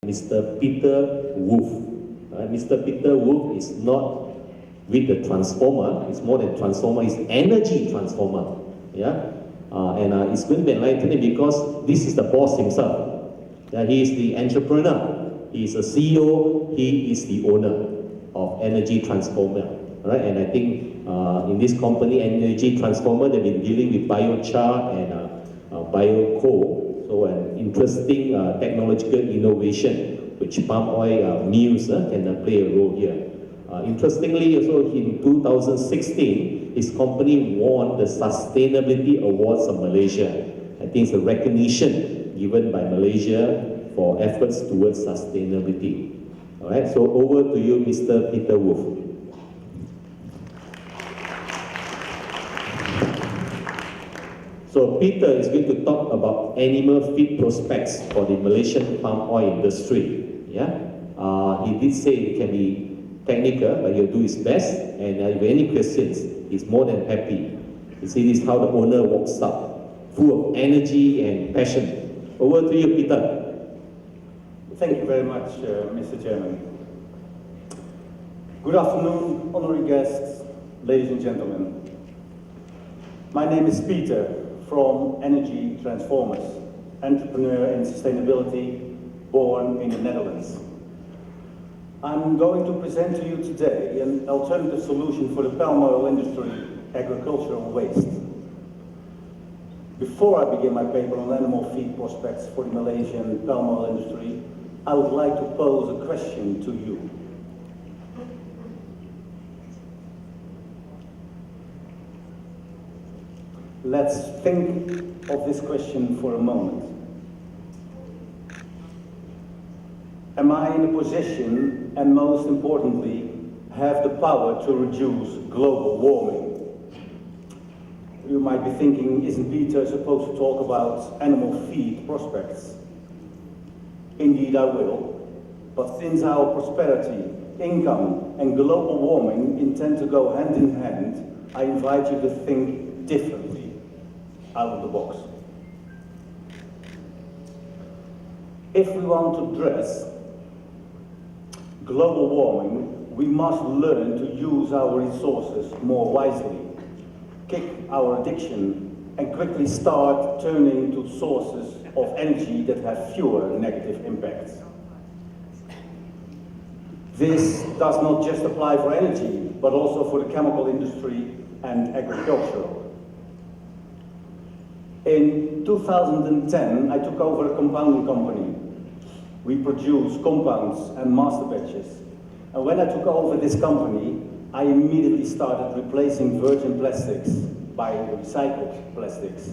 Mr. Peter Wolf. Mr. Peter Wolf is not with the transformer, it's more than transformer, it's energy transformer. Yeah? It's going to be enlightening because this is the boss himself. He is the entrepreneur, he is a CEO, he is the owner of energy transformer. Right? And I think in this company, energy transformer, they've been dealing with biochar and bio-coal. So an interesting technological innovation which palm oil mills can play a role here. Interestingly, also in 2016, his company won the Sustainability Awards of Malaysia. I think it's a recognition given by Malaysia for efforts towards sustainability. All right, so over to you, Mr. Peter Wolf. So Peter is going to talk about animal feed prospects for the Malaysian palm oil industry. Yeah, he did say it can be technical, but he'll do his best. And if any questions, he's more than happy. You see, this is how the owner walks up, full of energy and passion. Over to you, Peter. Thank you very much, Mr. Chairman. Good afternoon, honorary guests, ladies and gentlemen. My name is Peter from Energy Transformers, entrepreneur in sustainability, born in the Netherlands. I'm going to present to you today an alternative solution for the palm oil industry, agricultural waste. Before I begin my paper on animal feed prospects for the Malaysian palm oil industry, I would like to pose a question to you. Let's think of this question for a moment. Am I in a position, and most importantly, have the power to reduce global warming? You might be thinking, isn't Peter supposed to talk about animal feed prospects? Indeed I will, but since our prosperity, income and global warming intend to go hand in hand, I invite you to think differently, out of the box. If we want to address global warming, we must learn to use our resources more wisely, kick our addiction, and quickly start turning to sources of energy that have fewer negative impacts. This does not just apply for energy, but also for the chemical industry and agricultural. In 2010, I took over a compounding company. We produce compounds and master batches. And when I took over this company, I immediately started replacing virgin plastics by recycled plastics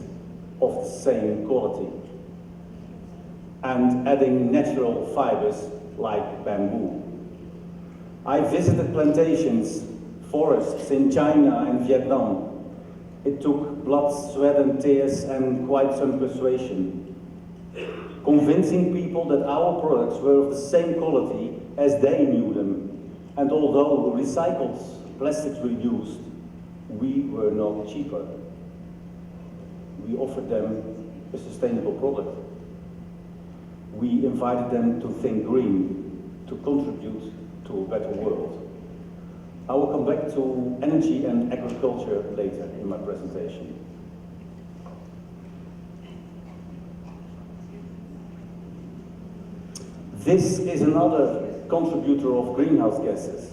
of the same quality, and adding natural fibers like bamboo. I visited plantations, forests in China and Vietnam. It took blood, sweat and tears and quite some persuasion, convincing people that our products were of the same quality as they knew them. And although recycled plastics were used, we were not cheaper. We offered them a sustainable product. We invited them to think green, to contribute to a better world. I will come back to energy and agriculture later in my presentation. This is another contributor of greenhouse gases.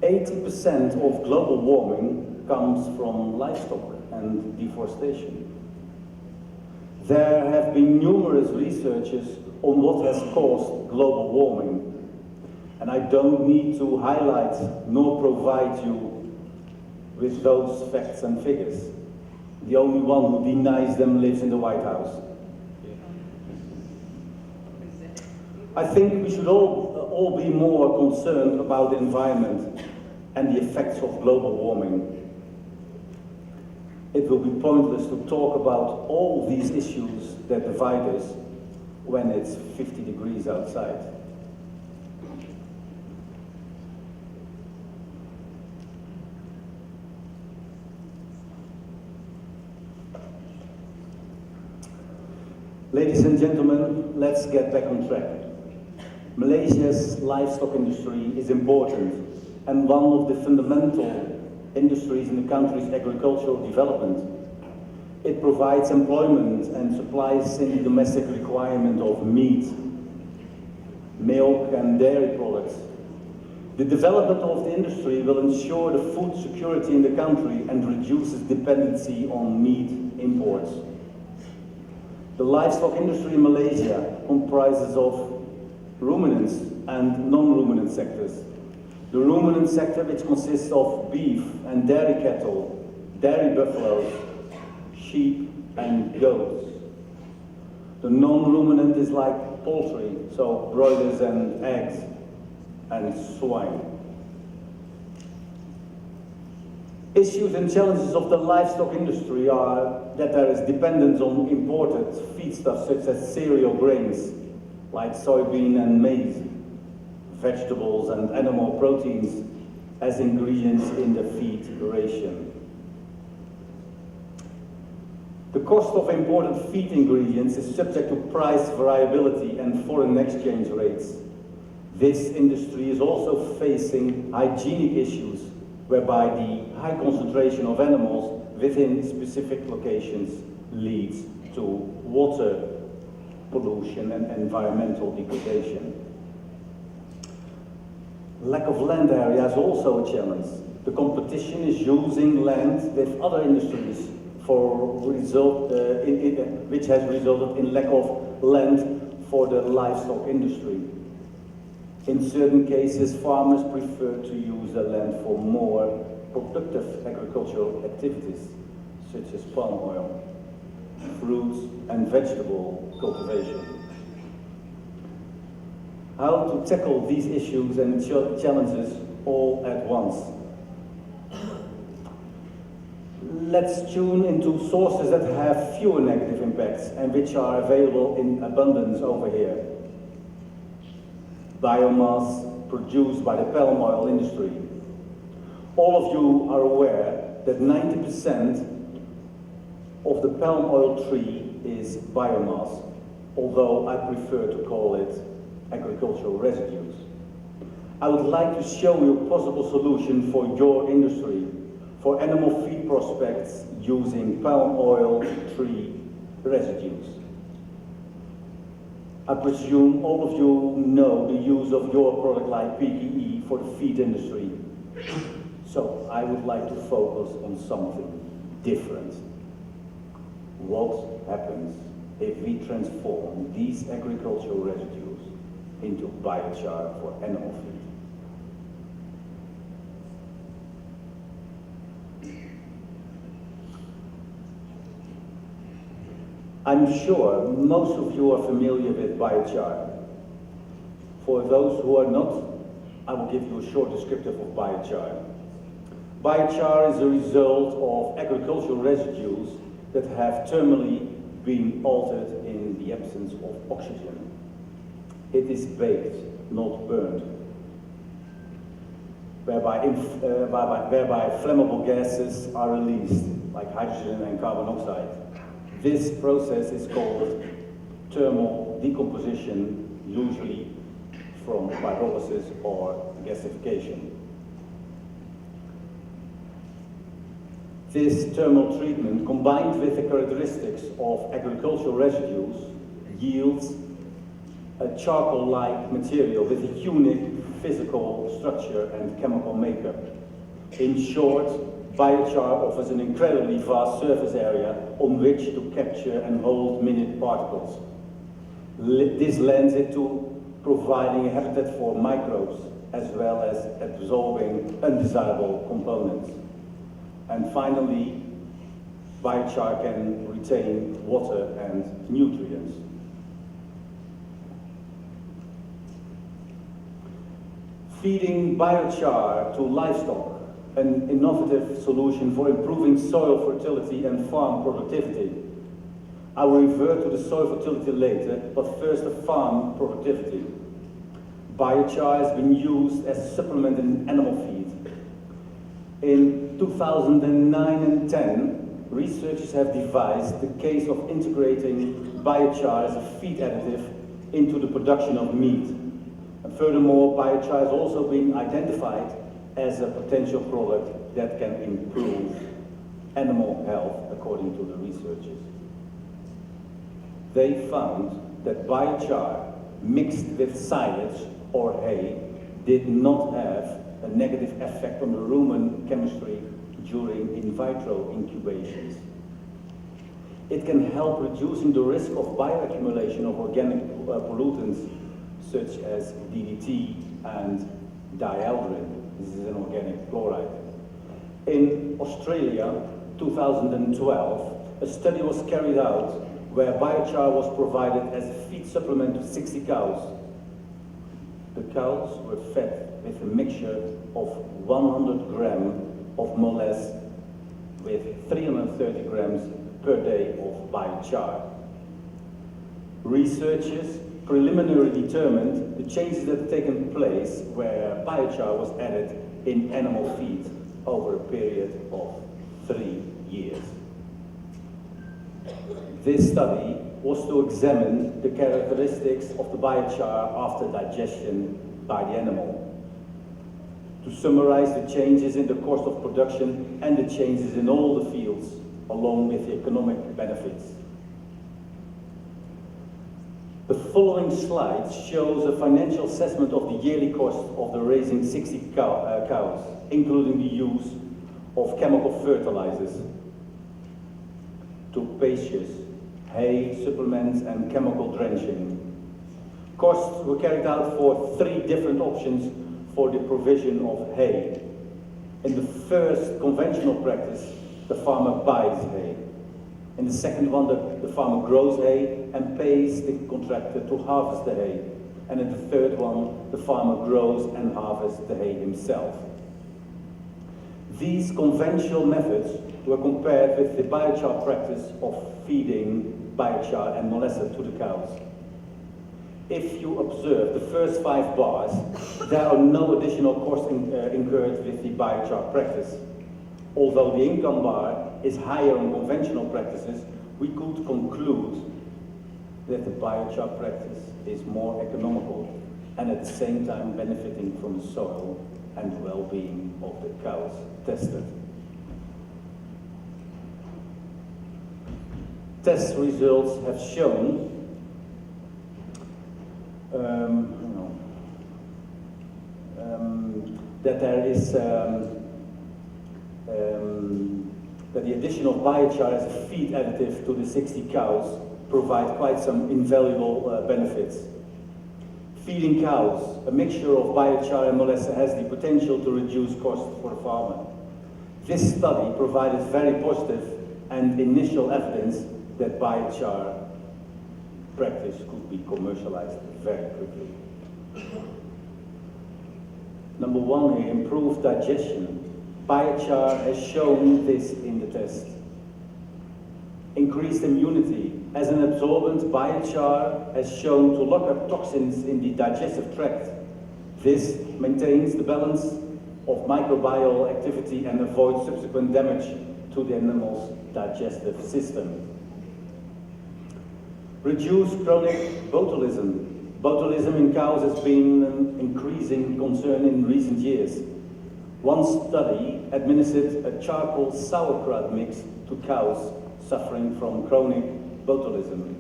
80% of global warming comes from livestock and deforestation. There have been numerous researches on what has caused global warming. And I don't need to highlight nor provide you with those facts and figures. The only one who denies them lives in the White House. I think we should all be more concerned about the environment and the effects of global warming. It will be pointless to talk about all these issues that divide us when it's 50 degrees outside. Ladies and gentlemen, let's get back on track. Malaysia's livestock industry is important and one of the fundamental industries in the country's agricultural development. It provides employment and supplies in the domestic requirement of meat, milk and dairy products. The development of the industry will ensure the food security in the country and reduces dependency on meat imports. The livestock industry in Malaysia comprises of ruminants and non-ruminant sectors. The ruminant sector, which consists of beef and dairy cattle, dairy buffaloes, sheep and goats. The non-ruminant is like poultry, so broilers and eggs and swine. Issues and challenges of the livestock industry are that there is dependence on imported feedstuffs such as cereal grains like soybean and maize, vegetables and animal proteins as ingredients in the feed ration. The cost of imported feed ingredients is subject to price variability and foreign exchange rates. This industry is also facing hygienic issues, whereby the high concentration of animals within specific locations leads to water pollution and environmental degradation. Lack of land area is also a challenge. The competition is using land with other industries which has resulted in lack of land for the livestock industry. In certain cases, farmers prefer to use the land for more productive agricultural activities, such as palm oil, fruits and vegetable cultivation. How to tackle these issues and challenges all at once? Let's tune into sources that have fewer negative impacts and which are available in abundance over here. Biomass produced by the palm oil industry. All of you are aware that 90% of the palm oil tree is biomass, although I prefer to call it agricultural residues. I would like to show you a possible solution for your industry, for animal feed prospects using palm oil tree residues. I presume all of you know the use of your product like PPE for the feed industry. So I would like to focus on something different. What happens if we transform these agricultural residues into biochar for animal feed? I'm sure most of you are familiar with biochar. For those who are not, I will give you a short descriptive of biochar. Biochar is a result of agricultural residues that have thermally been altered in the absence of oxygen. It is baked, not burned, whereby flammable gases are released, like hydrogen and carbon oxide. This process is called thermal decomposition, usually from pyrolysis or gasification. This thermal treatment, combined with the characteristics of agricultural residues, yields a charcoal-like material with a unique physical structure and chemical makeup. In short, biochar offers an incredibly vast surface area on which to capture and hold minute particles. This lends it to providing a habitat for microbes as well as absorbing undesirable components. And finally, biochar can retain water and nutrients. Feeding biochar to livestock, an innovative solution for improving soil fertility and farm productivity. I will revert to the soil fertility later, but first the farm productivity. Biochar has been used as a supplement in animal feed. In 2009 and 10, researchers have devised the case of integrating biochar as a feed additive into the production of meat. Furthermore, biochar has also been identified as a potential product that can improve animal health, according to the researchers. They found that biochar mixed with silage or hay did not have a negative effect on the rumen chemistry during in vitro incubations. It can help reducing the risk of bioaccumulation of organic pollutants such as DDT and dieldrin. This is an organic chloride. In Australia, 2012, a study was carried out where biochar was provided as a feed supplement to 60 cows. The cows were fed with a mixture of 100 grams of molasses with 330 grams per day of biochar. Researchers preliminarily determined the changes that had taken place where biochar was added in animal feed over a period of 3 years. This study was to examine the characteristics of the biochar after digestion by the animal, to summarize the changes in the cost of production and the changes in all the fields, along with the economic benefits. The following slide shows a financial assessment of the yearly cost of the raising 60 cows, including the use of chemical fertilizers, to pastures, hay, supplements, and chemical drenching. Costs were carried out for 3 different options for the provision of hay. In the first conventional practice, the farmer buys hay. In the second one, the farmer grows hay and pays the contractor to harvest the hay. And in the third one, the farmer grows and harvests the hay himself. These conventional methods were compared with the biochar practice of feeding biochar and molasses to the cows. If you observe the first 5 bars, there are no additional costs incurred with the biochar practice. Although the income bar is higher on conventional practices, we could conclude that the biochar practice is more economical and at the same time benefiting from the soil and the well-being of the cows tested. Test results have shown that there is that the addition of biochar as a feed additive to the 60 cows provide quite some invaluable benefits. Feeding cows a mixture of biochar and molasses has the potential to reduce costs for the farmer. This study provided very positive and initial evidence that biochar practice could be commercialized very quickly. Number 1 here, improved digestion. Biochar has shown this in the test. Increased immunity. As an absorbent, biochar has shown to lock up toxins in the digestive tract. This maintains the balance of microbial activity and avoids subsequent damage to the animal's digestive system. Reduce chronic botulism. Botulism in cows has been an increasing concern in recent years. One study administered a charcoal sauerkraut mix to cows suffering from chronic botulism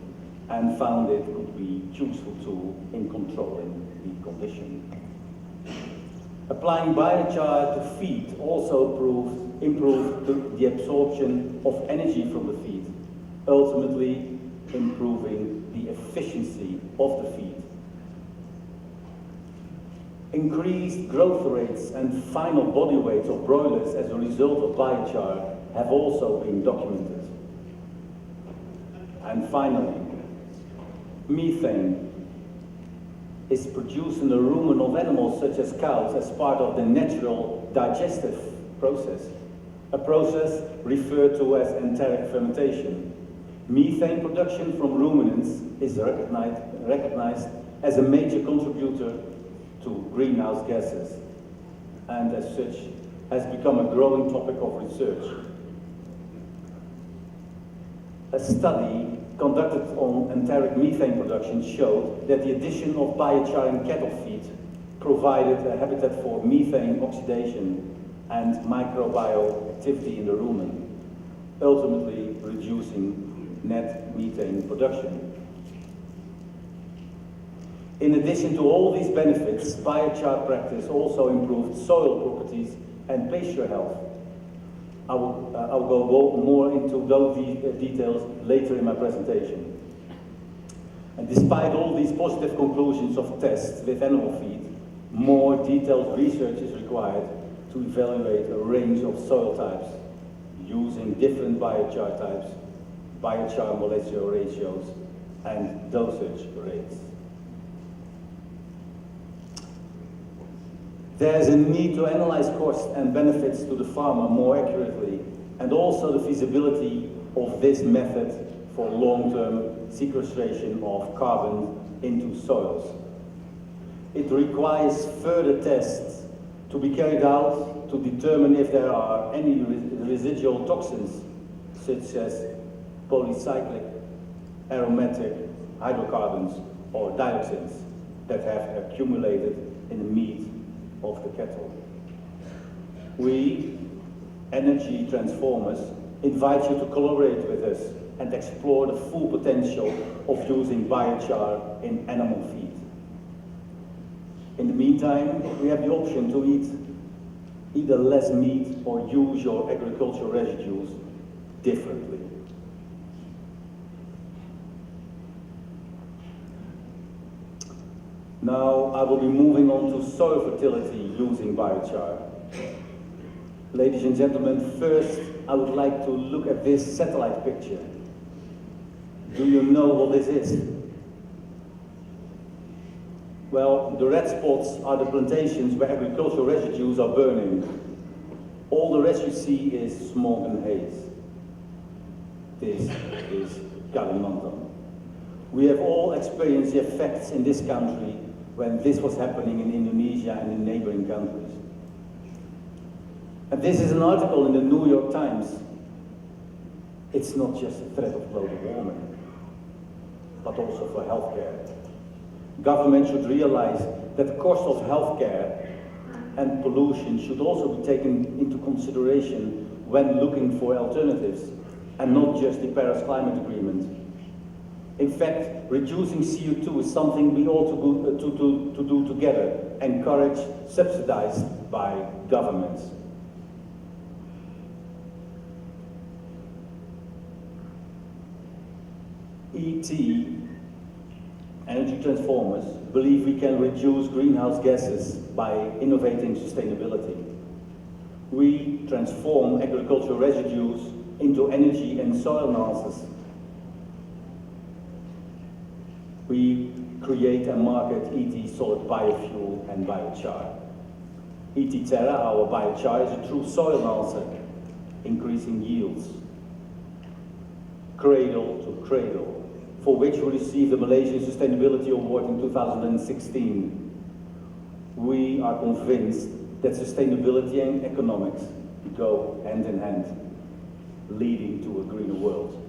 and found it could be a useful tool in controlling the condition. Applying biochar to feed also improved the absorption of energy from the feed, ultimately improving the efficiency of the feed. Increased growth rates and final body weights of broilers as a result of biochar have also been documented. And finally, methane is produced in the rumen of animals such as cows as part of the natural digestive process, a process referred to as enteric fermentation. Methane production from ruminants is recognized as a major contributor to greenhouse gases, and as such has become a growing topic of research. A study conducted on enteric methane production showed that the addition of biochar in cattle feed provided a habitat for methane oxidation and microbial activity in the rumen, ultimately reducing net methane production. In addition to all these benefits, biochar practice also improved soil properties and pasture health. I will go more into those details later in my presentation. And despite all these positive conclusions of tests with animal feed, more detailed research is required to evaluate a range of soil types using different biochar types, biochar molecular ratios, and dosage rates. There's a need to analyze costs and benefits to the farmer more accurately, and also the feasibility of this method for long-term sequestration of carbon into soils. It requires further tests to be carried out to determine if there are any residual toxins, such as polycyclic, aromatic hydrocarbons, or dioxins that have accumulated in the meat of the cattle. We, energy transformers, invite you to collaborate with us and explore the full potential of using biochar in animal feed. In the meantime, we have the option to eat either less meat or use your agricultural residues differently. Now I will be moving on to soil fertility using biochar. Ladies and gentlemen, first I would like to look at this satellite picture. Do you know what this is? Well, the red spots are the plantations where agricultural residues are burning. All the rest you see is smog and haze. This is Kalimantan. We have all experienced the effects in this country when this was happening in Indonesia and in neighboring countries. And this is an article in the New York Times. It's not just a threat of global warming, but also for healthcare. Government should realize that the cost of healthcare and pollution should also be taken into consideration when looking for alternatives, and not just the Paris Climate Agreement. In fact, reducing CO2 is something we ought to do together, encouraged, subsidized by governments. ET, energy transformers, believe we can reduce greenhouse gases by innovating sustainability. We transform agricultural residues into energy and soil analysis. We create and market ET solid biofuel and biochar. ET Terra, our biochar, is a true soil analyzer, increasing yields. Cradle to cradle, for which we received the Malaysian Sustainability Award in 2016. We are convinced that sustainability and economics go hand in hand, leading to a greener world.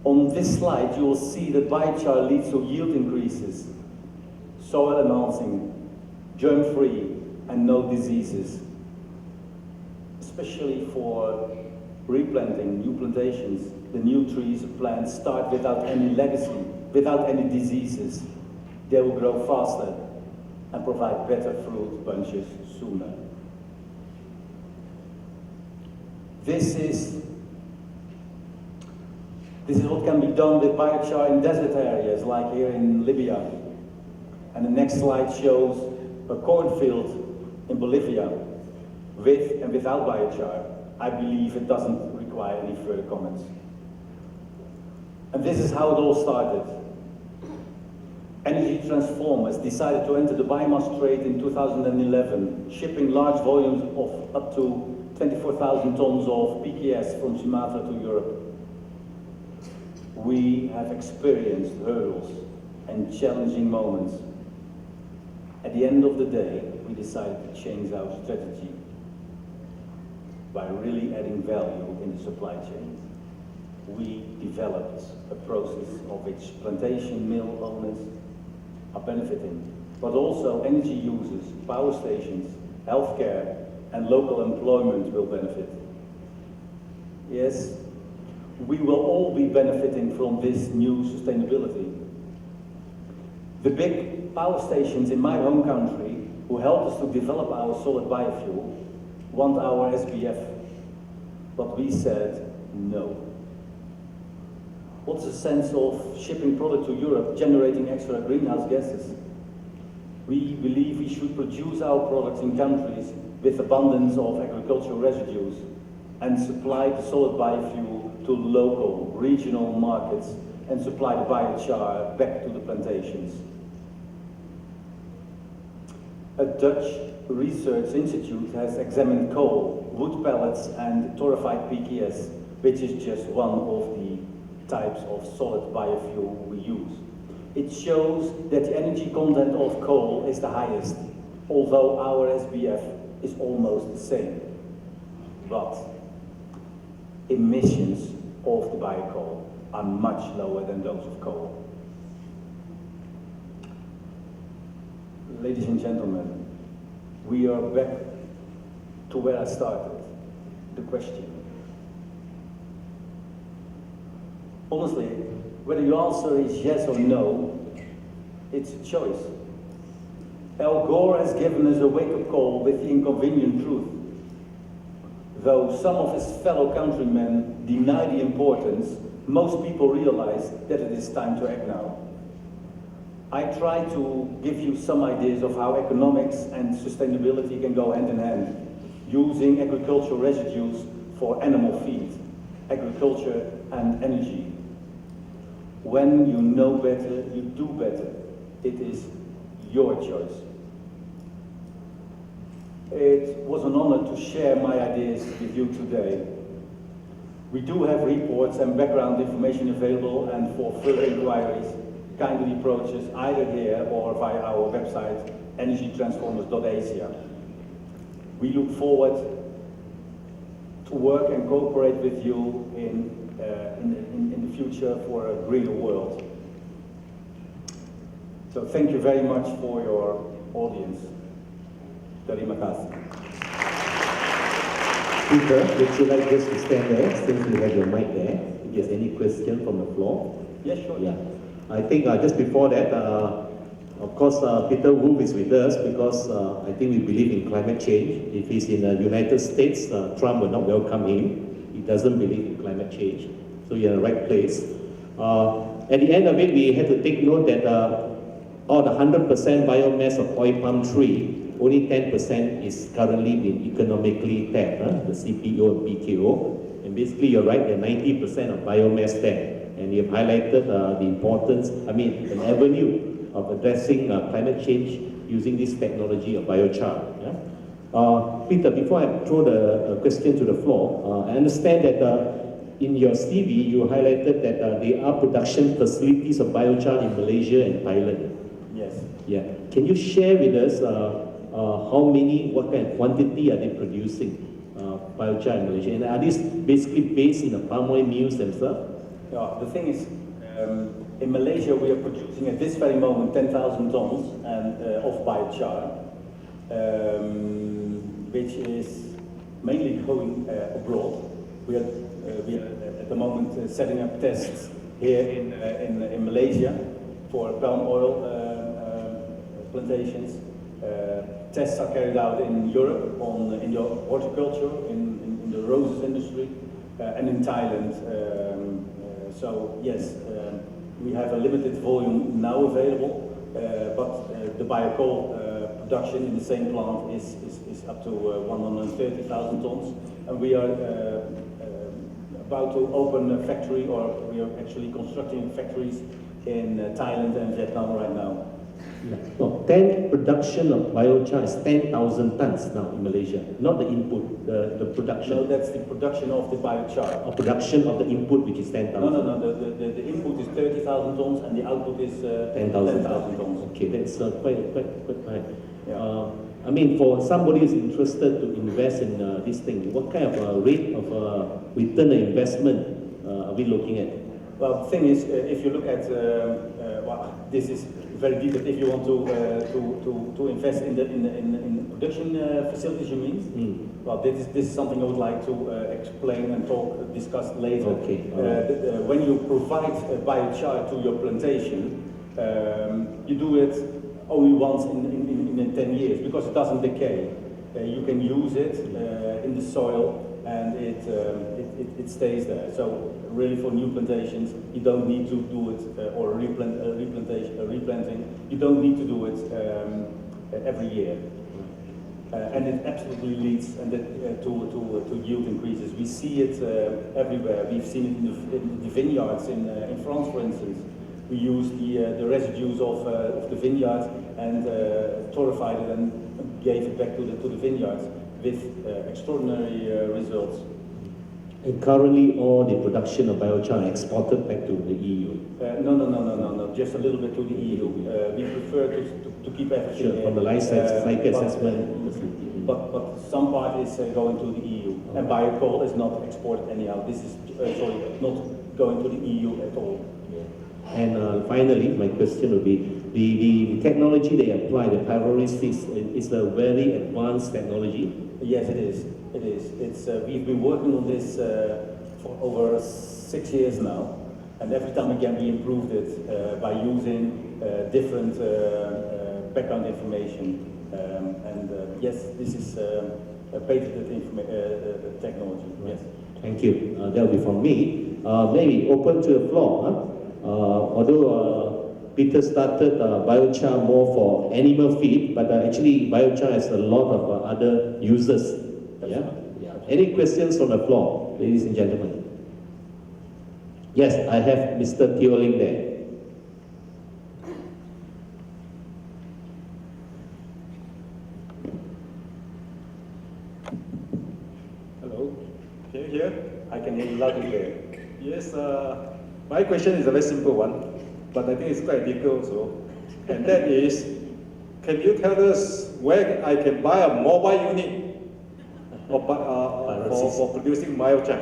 On this slide, you will see that biochar leads to yield increases, soil enhancing, germ-free, and no diseases. Especially for replanting, new plantations, the new trees and plants start without any legacy, without any diseases. They will grow faster and provide better fruit bunches sooner. This is what can be done with biochar in desert areas, like here in Libya. And the next slide shows a cornfield in Bolivia, with and without biochar. I believe it doesn't require any further comments. And this is how it all started. Energy transformers decided to enter the biomass trade in 2011, shipping large volumes of up to 24,000 tons of PKS from Sumatra to Europe. We have experienced hurdles and challenging moments. At the end of the day, we decided to change our strategy by really adding value in the supply chain. We developed a process of which plantation mill owners are benefiting, but also energy users, power stations, healthcare, and local employment will benefit. Yes, we will all be benefiting from this new sustainability. The big power stations in my home country, who helped us to develop our solid biofuel, want our SBF, but we said no. What's the sense of shipping product to Europe generating extra greenhouse gases? We believe we should produce our products in countries with abundance of agricultural residues and supply the solid biofuel to local, regional markets and supply the biochar back to the plantations. A Dutch research institute has examined coal, wood pellets and torrefied PKS, which is just one of the types of solid biofuel we use. It shows that the energy content of coal is the highest, although our SBF is almost the same. But emissions of the biocoal are much lower than those of coal. Ladies and gentlemen, we are back to where I started, the question. Honestly, whether your answer is yes or no, it's a choice. Al Gore has given us a wake-up call with the inconvenient truth. Though some of his fellow countrymen deny the importance, most people realize that it is time to act now. I try to give you some ideas of how economics and sustainability can go hand in hand, using agricultural residues for animal feed, agriculture and energy. When you know better, you do better. It is your choice. It was an honor to share my ideas with you today. We do have reports and background information available, and for further inquiries, kindly approach us either here or via our website, energytransformers.asia. We look forward to work and cooperate with you in the future for a greener world. So thank you very much for your audience. Terima kasih. Peter, would you like just to stand there since you have your mic there? If there's any question from the floor? Yes, sure. Yeah. I think just before that, of course, Peter Wolf is with us because I think we believe in climate change. If he's in the United States, Trump will not welcome him. He doesn't believe in climate change. So you're in the right place. At the end of it, we had to take note that out of 100% biomass of oil palm tree, only 10% is currently being economically tapped, the CPO and PKO. And basically, you're right, there are 90% of biomass there. And you have highlighted the importance, an avenue of addressing climate change using this technology of biochar. Yeah? Peter, before I throw the question to the floor, I understand that in your CV, you highlighted that there are production facilities of biochar in Malaysia and Thailand. Yes. Yeah. Can you share with us how many, what kind of quantity are they producing biochar in Malaysia? And are these basically based in the palm oil mills themselves? Yeah, the thing is, in Malaysia we are producing at this very moment 10,000 tons of biochar, which is mainly going abroad. We are at the moment setting up tests here in Malaysia for palm oil plantations. Tests are carried out in Europe in the horticulture, in the roses industry, and in Thailand. So yes, we have a limited volume now available, but the biocoal production in the same plant is up to 130,000 tons, and we are about to open a factory, or we are actually constructing factories in Thailand and Vietnam right now. Yeah. No, 10 production of biochar is 10,000 tons now in Malaysia, not the input, the production. No, that's the production of the biochar. Or production of the input, which is 10,000. No. The input is 30,000 tons and the output is 10,000 tons. Okay, that's quite high. Yeah. For somebody who's interested to invest in this thing, what kind of rate of return on investment are we looking at? Well, the thing is, if you look at, this is very detailed. If you want to invest in the production facilities, you mean? Well, this is something I would like to explain and discuss later. Okay. When you provide biochar to your plantation, you do it only once in 10 years because it doesn't decay. You can use it in the soil and it stays there. So really for new plantations, you don't need to do it, or replanting, you don't need to do it every year. And it absolutely leads to yield increases. We see it everywhere. We've seen it in the vineyards in France, for instance. We used the residues of the vineyard and torrefied it and gave it back to the vineyards with extraordinary results. And currently all the production of biochar exported back to the EU? No, just a little bit to the EU. We prefer to keep everything sure, from the life cycle assessment. But some part is going to the EU. Okay. And biocoal is not exported anyhow. This is, not going to the EU at all. Yeah. And finally, my question would be, the technology they apply, the pyrolysis, is a very advanced technology? Yes, it is. It is. It's, we've been working on this for over 6 years now. And every time again we improved it by using different background information. Yes, this is a patented technology. Right. Yes. Thank you. That will be from me. Maybe open to the floor. Huh? Although Peter started biochar more for animal feed, but actually biochar has a lot of other uses. Yeah? Yeah. Any questions from the floor, ladies and gentlemen? Yes, I have Mr. Teo Ling there. Hello, can you hear? I can hear you loud and clear. Yes, my question is a very simple one, but I think it's quite difficult also. And that is, can you tell us where I can buy a mobile unit for producing biochar?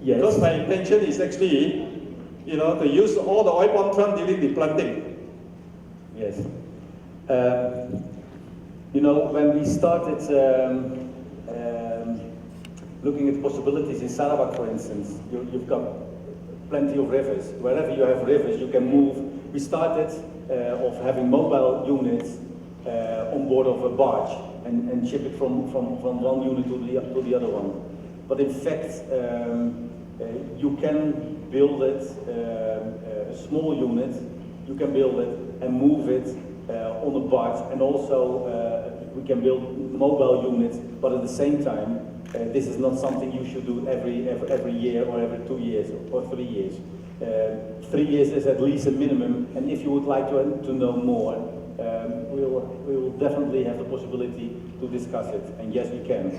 Yes. Because my intention is actually, to use all the oil palm trunk during the planting. Yes. When we started looking at possibilities in Sarawak, for instance, you've got plenty of rivers. Wherever you have rivers, you can move. We started of having mobile units on board of a barge and ship it from one unit to the other one. But in fact, you can build it, a small unit, you can build it and move it on a barge, and also we can build mobile units, but at the same time, this is not something you should do every year or every 2 years or 3 years. 3 years is at least a minimum, and if you would like to know more, we will definitely have the possibility to discuss it, and yes, we can.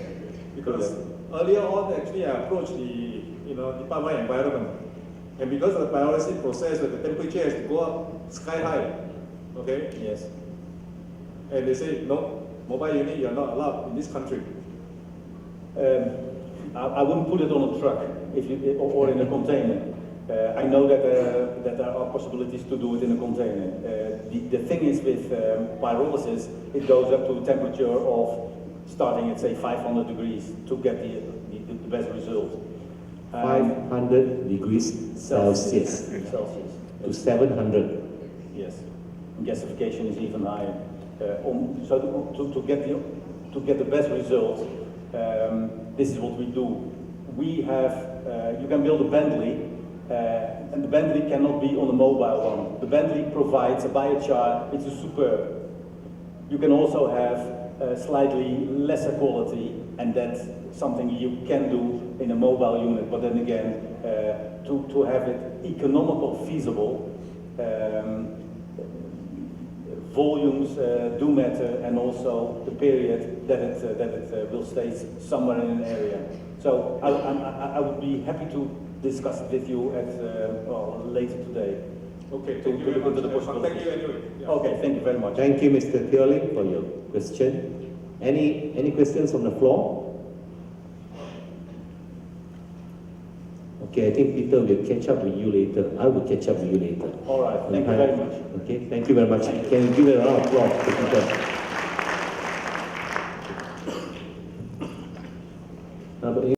Because earlier on, actually, I approached the Department of Environment, and because of the pyrolysis process, where the temperature has to go up sky high, okay? Yes. And they say, no, mobile unit, you are not allowed in this country. I wouldn't put it on a truck or in a container. I know that there are possibilities to do it in a container. The thing is with pyrolysis, it goes up to a temperature of starting at say 500 degrees to get the best result. 500 degrees Celsius to 700. Yes, and gasification is even higher. So to get the best result, this is what we do. We have, you can build a Bentley, and the Bentley cannot be on a mobile one. The Bentley provides a biochar, it's a superb. You can also have slightly lesser quality, and that's something you can do in a mobile unit, but then again, to have it economical, feasible, volumes do matter, and also the period that it will stay somewhere in an area. So I would be happy to discuss it with you at later today. Okay, thank you very much. Thank you anyway. Yeah. Okay, thank you very much. Thank you, Mr. Teo Ling, for your question. Any questions from the floor? Okay, I think Peter will catch up with you later. I will catch up with you later. All right, thank you very much. Okay, thank you very much. Can you give a round of applause to Peter? But